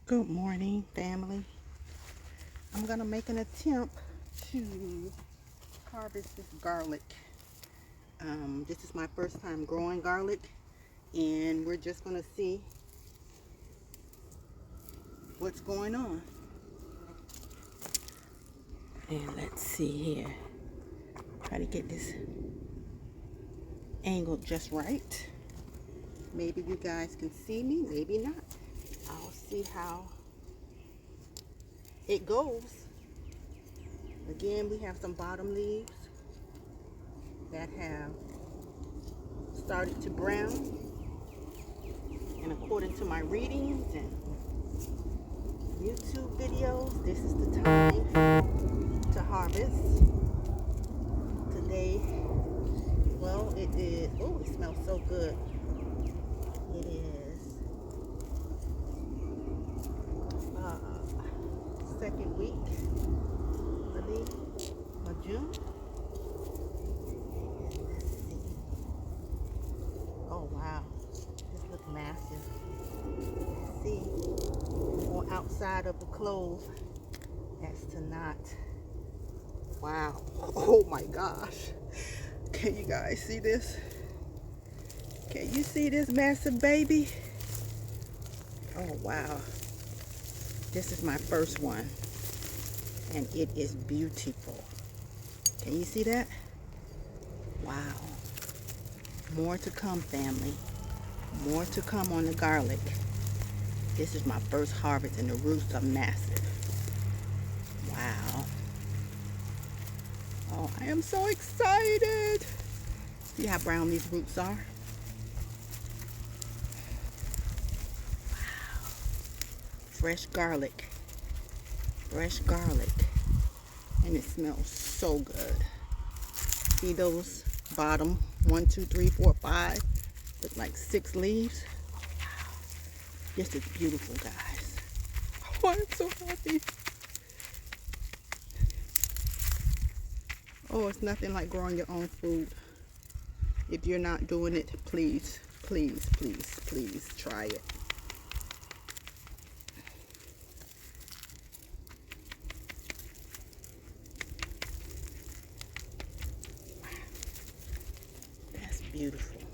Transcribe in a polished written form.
Good morning, family. I'm gonna make an attempt to harvest this garlic. This is my first time growing garlic, and we're just gonna see what's going on. And let's see here. Try to get this angle just right. Maybe you guys can see me, maybe not. I'll see how it goes. Again, we have some bottom leaves that have started to brown, and according to my readings and YouTube videos, this is the time to harvest. Today, well, it is, oh, it smells so good. It is second week, I believe, of June. Oh wow, this looks massive. See, on outside of the clove, that's to not. Wow, oh my gosh. Can you guys see this? Can you see this massive baby? Oh wow. This is my first one, and it is beautiful. Can you see that? Wow. More to come, family. More to come on the garlic. This is my first harvest, and the roots are massive. Wow. Oh, I am so excited. See how brown these roots are? Wow. Fresh garlic. Fresh garlic. And it smells so good. See those bottom 1, 2, 3, 4, 5? Look like 6 leaves. Wow. This is beautiful, guys. Oh, I'm so happy. Oh, it's nothing like growing your own food. If you're not doing it, please, please, please, please try it. That's beautiful.